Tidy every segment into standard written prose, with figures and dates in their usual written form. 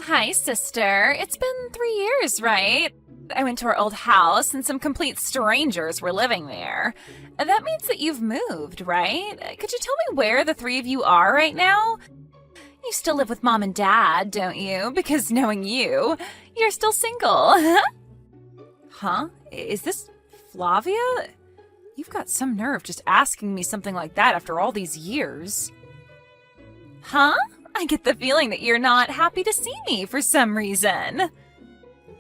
Hi, sister. It's been 3 years, right? I went to our old house and some complete strangers were living there. That means that you've moved, right? Could you tell me where the three of you are right now? You still live with mom and dad, don't you? Because knowing you, you're still single. Huh? Is this Flavia? You've got some nerve just asking me something like that after all these years. Huh? I get the feeling that you're not happy to see me for some reason.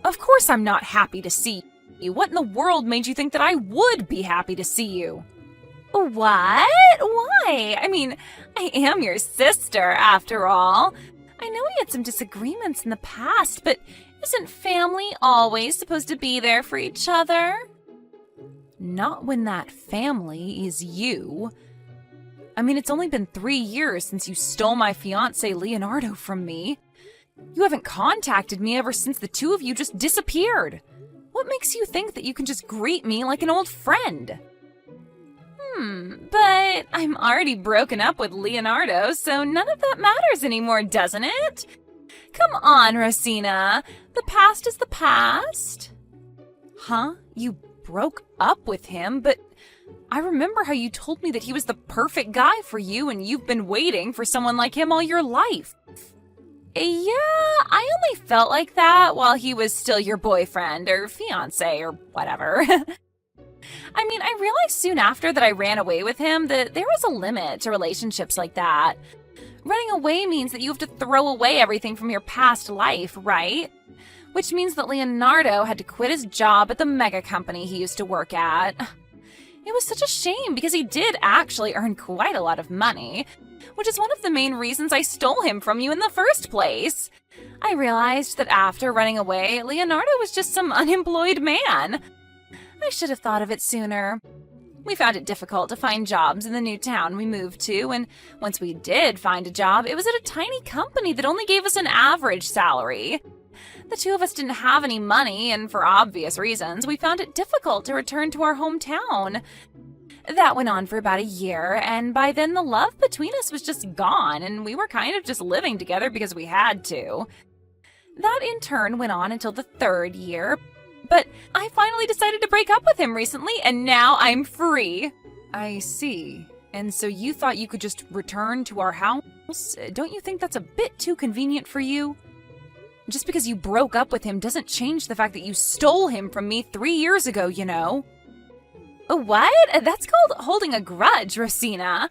Of course I'm not happy to see you. What in the world made you think that I would be happy to see you? What? Why? I mean, I am your sister, after all. I know we had some disagreements in the past, but isn't family always supposed to be there for each other? Not when that family is you. I mean, it's only been 3 years since you stole my fiancé Leonardo from me. You haven't contacted me ever since the two of you just disappeared. What makes you think that you can just greet me like an old friend? But I'm already broken up with Leonardo, so none of that matters anymore, doesn't it? Come on, Rosina. The past is the past. Huh? You broke up with him, but I remember how you told me that he was the perfect guy for you and you've been waiting for someone like him all your life. Yeah, I only felt like that while he was still your boyfriend or fiancé or whatever. I mean, I realized soon after that I ran away with him that there was a limit to relationships like that. Running away means that you have to throw away everything from your past life, right? Which means that Leonardo had to quit his job at the mega company he used to work at. It was such a shame because he did actually earn quite a lot of money, which is one of the main reasons I stole him from you in the first place. I realized that after running away, Leonardo was just some unemployed man. I should have thought of it sooner. We found it difficult to find jobs in the new town we moved to, and once we did find a job, it was at a tiny company that only gave us an average salary. The two of us didn't have any money, and for obvious reasons, we found it difficult to return to our hometown. That went on for about a year, and by then the love between us was just gone, and we were kind of just living together because we had to. That in turn went on until the 3rd year, but I finally decided to break up with him recently, and now I'm free. I see. And so you thought you could just return to our house? Don't you think that's a bit too convenient for you? Just because you broke up with him doesn't change the fact that you stole him from me 3 years ago, you know. What? That's called holding a grudge, Rosina.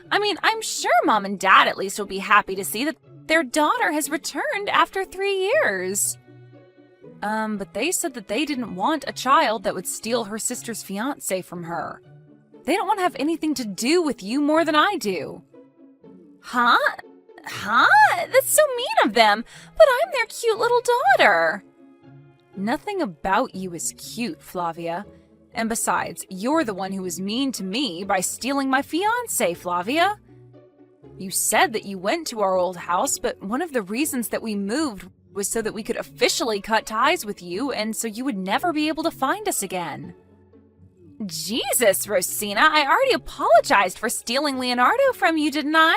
I mean, I'm sure Mom and Dad at least will be happy to see that their daughter has returned after 3 years. But they said that they didn't want a child that would steal her sister's fiancé from her. They don't want to have anything to do with you more than I do. Huh? That's so mean of them, but I'm their cute little daughter. Nothing about you is cute, Flavia. And besides, you're the one who was mean to me by stealing my fiancé, Flavia. You said that you went to our old house, but one of the reasons that we moved was so that we could officially cut ties with you and so you would never be able to find us again. Jesus, Rosina, I already apologized for stealing Leonardo from you, didn't I?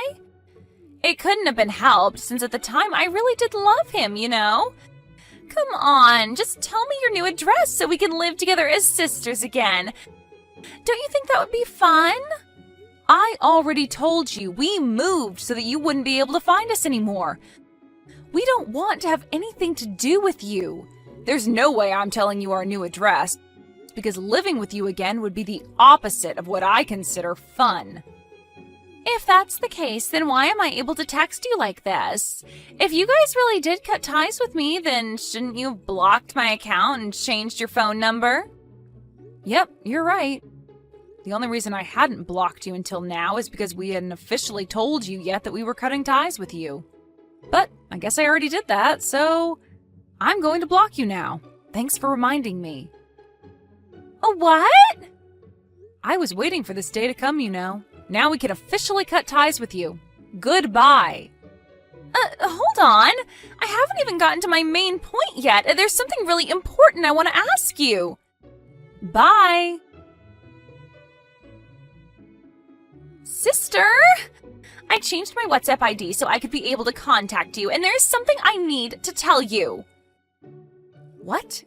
It couldn't have been helped, since at the time I really did love him, you know? Come on, just tell me your new address so we can live together as sisters again. Don't you think that would be fun? I already told you we moved so that you wouldn't be able to find us anymore. We don't want to have anything to do with you. There's no way I'm telling you our new address, because living with you again would be the opposite of what I consider fun. If that's the case, then why am I able to text you like this? If you guys really did cut ties with me, then shouldn't you have blocked my account and changed your phone number? Yep, you're right. The only reason I hadn't blocked you until now is because we hadn't officially told you yet that we were cutting ties with you. But I guess I already did that, so I'm going to block you now. Thanks for reminding me. What? I was waiting for this day to come, you know. Now we can officially cut ties with you. Goodbye. Hold on. I haven't even gotten to my main point yet. There's something really important I want to ask you. Bye. Sister? I changed my WhatsApp ID so I could be able to contact you, and there is something I need to tell you. What?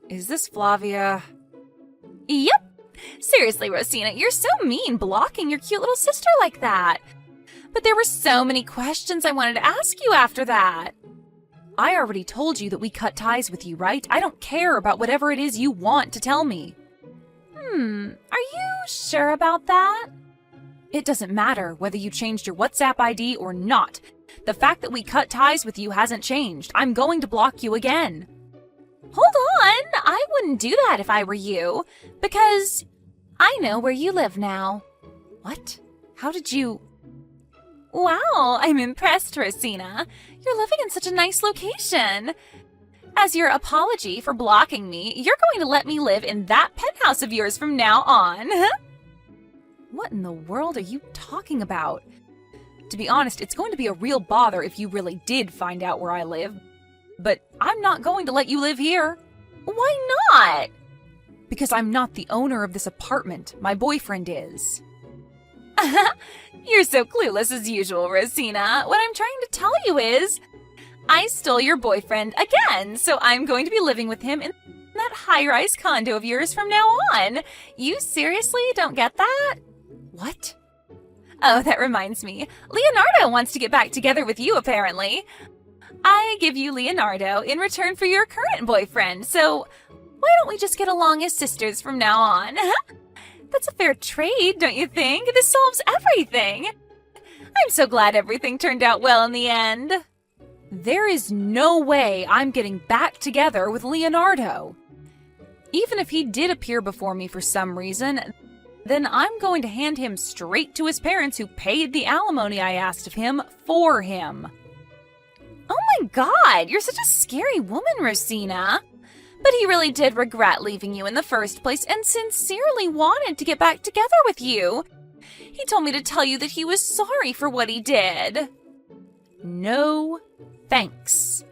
Is this Flavia? Yep. Seriously, Rosina, you're so mean blocking your cute little sister like that. But there were so many questions I wanted to ask you after that. I already told you that we cut ties with you, right? I don't care about whatever it is you want to tell me. Are you sure about that? It doesn't matter whether you changed your WhatsApp ID or not. The fact that we cut ties with you hasn't changed. I'm going to block you again. Hold on, I wouldn't do that if I were you, because I know where you live now. What? How did you... Wow, I'm impressed, Rosina. You're living in such a nice location. As your apology for blocking me, you're going to let me live in that penthouse of yours from now on. What in the world are you talking about? To be honest, it's going to be a real bother if you really did find out where I live. But I'm not going to let you live here. Why not? Because I'm not the owner of this apartment. My boyfriend is. You're so clueless as usual, Rosina. What I'm trying to tell you is, I stole your boyfriend again, so I'm going to be living with him in that high-rise condo of yours from now on. You seriously don't get that? What? Oh, that reminds me. Leonardo wants to get back together with you, apparently. I give you Leonardo in return for your current boyfriend, so why don't we just get along as sisters from now on? That's a fair trade, don't you think? This solves everything. I'm so glad everything turned out well in the end. There is no way I'm getting back together with Leonardo. Even if he did appear before me for some reason, then I'm going to hand him straight to his parents who paid the alimony I asked of him for him. Oh my God, you're such a scary woman, Rosina. But he really did regret leaving you in the first place and sincerely wanted to get back together with you. He told me to tell you that he was sorry for what he did. No, thanks.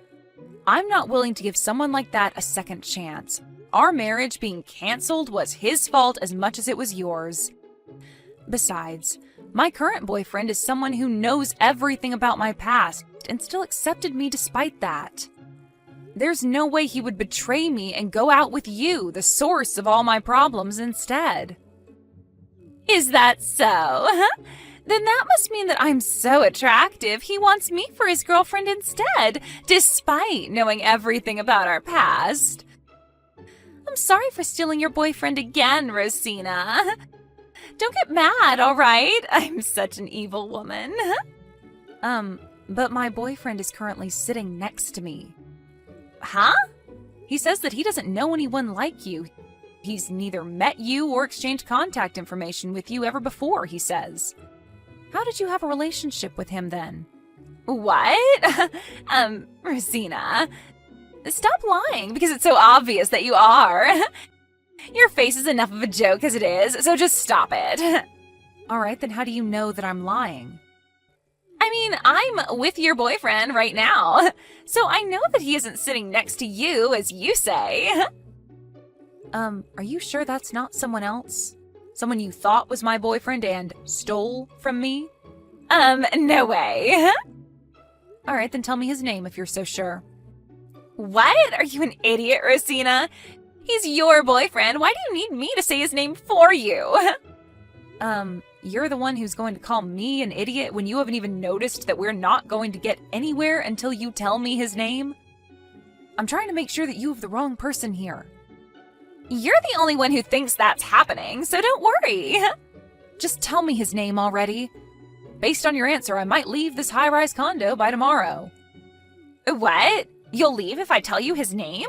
I'm not willing to give someone like that a second chance. Our marriage being canceled was his fault as much as it was yours. Besides, my current boyfriend is someone who knows everything about my past and still accepted me despite that. There's no way he would betray me and go out with you, the source of all my problems, instead. Is that so? Then that must mean that I'm so attractive he wants me for his girlfriend instead, despite knowing everything about our past. I'm sorry for stealing your boyfriend again, Rosina. Don't get mad, all right? I'm such an evil woman. But my boyfriend is currently sitting next to me. Huh? He says that he doesn't know anyone like you. He's neither met you or exchanged contact information with you ever before, he says. How did you have a relationship with him then? What? Rosina, stop lying because it's so obvious that you are. Your face is enough of a joke as it is, so just stop it. All right, then how do you know that I'm lying? I mean, I'm with your boyfriend right now, so I know that he isn't sitting next to you, as you say. Are you sure that's not someone else? Someone you thought was my boyfriend and stole from me? No way. All right, then tell me his name if you're so sure. What? Are you an idiot, Rosina? He's your boyfriend. Why do you need me to say his name for you? You're the one who's going to call me an idiot when you haven't even noticed that we're not going to get anywhere until you tell me his name? I'm trying to make sure that you have the wrong person here. You're the only one who thinks that's happening, so don't worry. Just tell me his name already. Based on your answer, I might leave this high-rise condo by tomorrow. What? You'll leave if I tell you his name?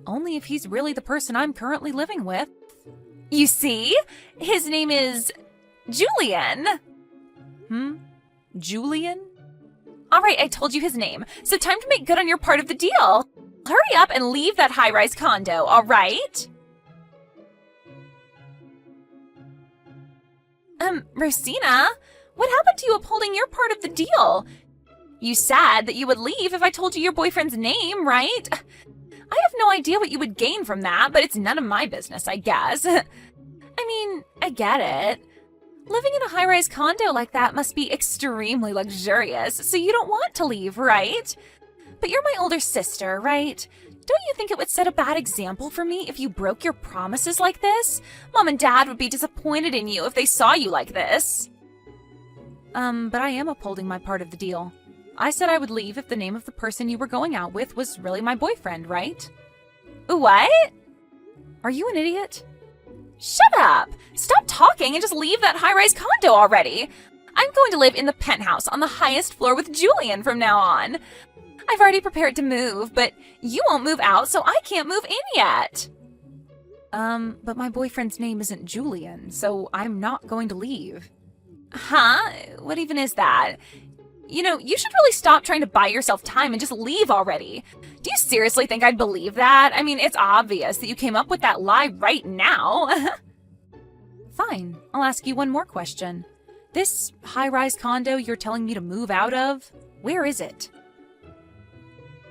Only if he's really the person I'm currently living with. You see? His name is Julian. Julian? All right, I told you his name, so time to make good on your part of the deal. Hurry up and leave that high-rise condo, all right? Rosina, what happened to you upholding your part of the deal? You said that you would leave if I told you your boyfriend's name, right? I have no idea what you would gain from that, but it's none of my business, I guess. I mean, I get it. Living in a high-rise condo like that must be extremely luxurious, so you don't want to leave, right? But you're my older sister, right? Don't you think it would set a bad example for me if you broke your promises like this? Mom and Dad would be disappointed in you if they saw you like this. But I am upholding my part of the deal. I said I would leave if the name of the person you were going out with was really my boyfriend, right? What? Are you an idiot? Shut up! Stop talking and just leave that high-rise condo already! I'm going to live in the penthouse on the highest floor with Julian from now on. I've already prepared to move, but you won't move out, so I can't move in yet. But my boyfriend's name isn't Julian, so I'm not going to leave. Huh? What even is that? You know, you should really stop trying to buy yourself time and just leave already. Do you seriously think I'd believe that? I mean, it's obvious that you came up with that lie right now. Fine, I'll ask you one more question. This high-rise condo you're telling me to move out of, where is it?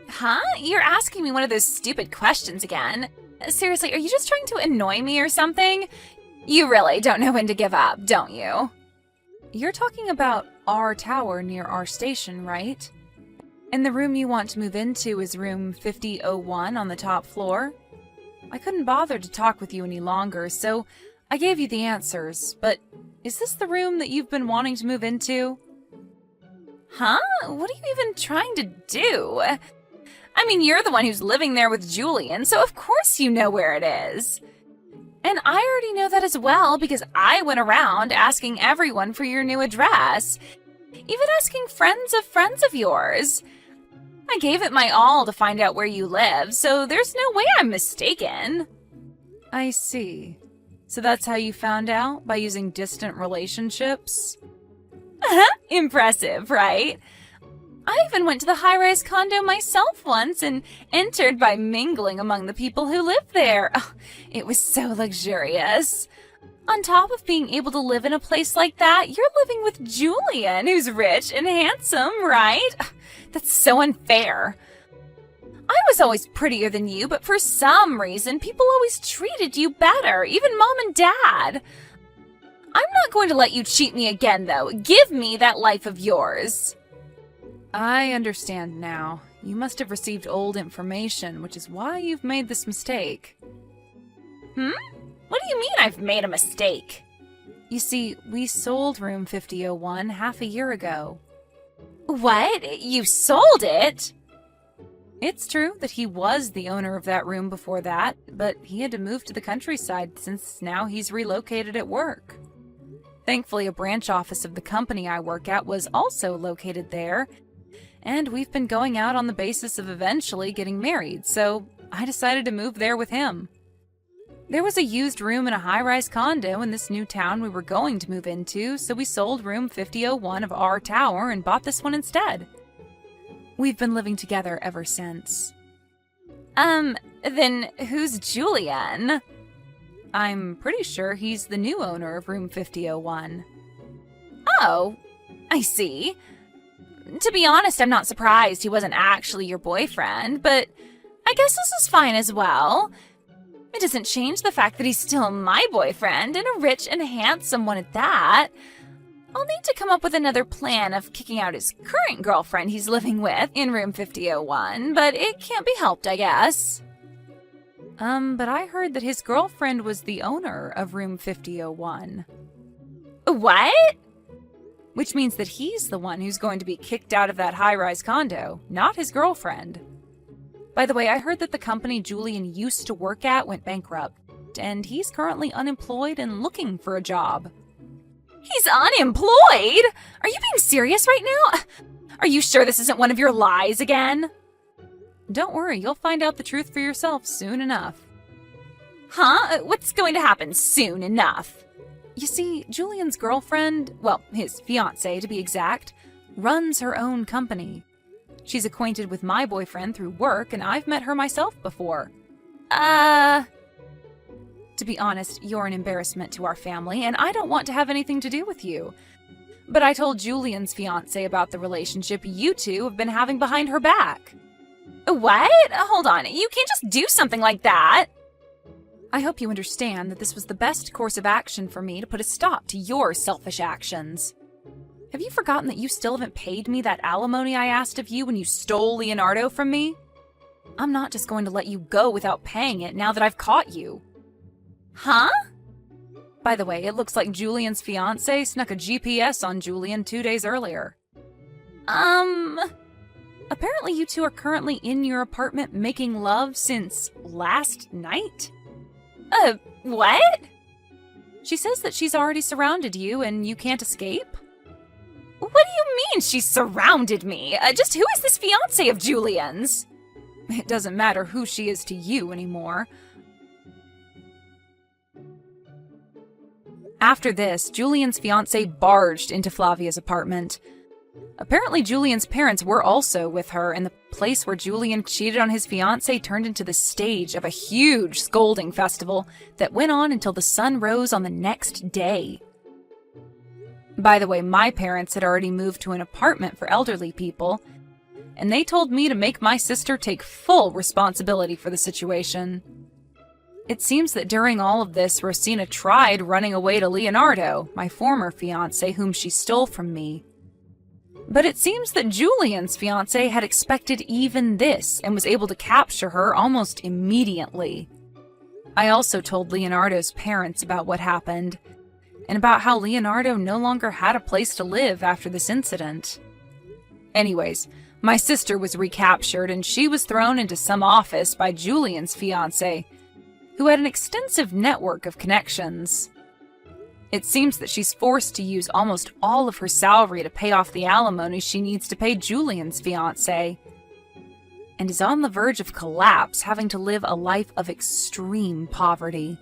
Huh? You're asking me one of those stupid questions again. Seriously, are you just trying to annoy me or something? You really don't know when to give up, don't you? You're talking about our tower near our station, right? And the room you want to move into is room 5001 on the top floor? I couldn't bother to talk with you any longer, so I gave you the answers, but is this the room that you've been wanting to move into? Huh? What are you even trying to do? I mean, you're the one who's living there with Julian, so of course you know where it is. And I already know that as well because I went around asking everyone for your new address, even asking friends of yours. I gave it my all to find out where you live, so there's no way I'm mistaken. I see. So that's how you found out? By using distant relationships? Impressive, right? I even went to the high-rise condo myself once and entered by mingling among the people who live there. Oh, it was so luxurious. On top of being able to live in a place like that, you're living with Julian, who's rich and handsome, right? That's so unfair. I was always prettier than you, but for some reason, people always treated you better, even Mom and Dad. I'm not going to let you cheat me again, though. Give me that life of yours. I understand now. You must have received old information, which is why you've made this mistake. What do you mean I've made a mistake? You see, we sold room 5001 half a year ago. What? You sold it? It's true that he was the owner of that room before that, but he had to move to the countryside since now he's relocated at work. Thankfully, a branch office of the company I work at was also located there, and we've been going out on the basis of eventually getting married, so I decided to move there with him. There was a used room in a high-rise condo in this new town we were going to move into, so we sold room 5001 of our tower and bought this one instead. We've been living together ever since. Then who's Julian? I'm pretty sure he's the new owner of room 5001. Oh, I see. To be honest, I'm not surprised he wasn't actually your boyfriend, but I guess this is fine as well. It doesn't change the fact that he's still my boyfriend, and a rich and handsome one at that. I'll need to come up with another plan of kicking out his current girlfriend he's living with in room 5001, but it can't be helped, I guess. But I heard that his girlfriend was the owner of room 5001. What? Which means that he's the one who's going to be kicked out of that high-rise condo, not his girlfriend. By the way, I heard that the company Julian used to work at went bankrupt, and he's currently unemployed and looking for a job. He's unemployed? Are you being serious right now? Are you sure this isn't one of your lies again? Don't worry, you'll find out the truth for yourself soon enough. Huh? What's going to happen soon enough? You see, Julian's girlfriend, well, his fiancé to be exact, runs her own company. She's acquainted with my boyfriend through work, and I've met her myself before. To be honest, you're an embarrassment to our family, and I don't want to have anything to do with you. But I told Julian's fiancé about the relationship you two have been having behind her back. What? Hold on, you can't just do something like that. I hope you understand that this was the best course of action for me to put a stop to your selfish actions. Have you forgotten that you still haven't paid me that alimony I asked of you when you stole Leonardo from me? I'm not just going to let you go without paying it now that I've caught you. Huh? By the way, it looks like Julian's fiancé snuck a GPS on Julian 2 days earlier. Apparently you two are currently in your apartment making love since last night? What? She says that she's already surrounded you and you can't escape? What do you mean she surrounded me? Just who is this fiancé of Julian's? It doesn't matter who she is to you anymore. After this, Julian's fiancé barged into Flavia's apartment. Apparently Julian's parents were also with her, and the place where Julian cheated on his fiancée turned into the stage of a huge scolding festival that went on until the sun rose on the next day. By the way, my parents had already moved to an apartment for elderly people, and they told me to make my sister take full responsibility for the situation. It seems that during all of this, Rosina tried running away to Leonardo, my former fiancé, whom she stole from me. But it seems that Julian's fiancé had expected even this and was able to capture her almost immediately. I also told Leonardo's parents about what happened, and about how Leonardo no longer had a place to live after this incident. Anyways, my sister was recaptured and she was thrown into some office by Julian's fiancé, who had an extensive network of connections. It seems that she's forced to use almost all of her salary to pay off the alimony she needs to pay Julian's fiancé, and is on the verge of collapse, having to live a life of extreme poverty.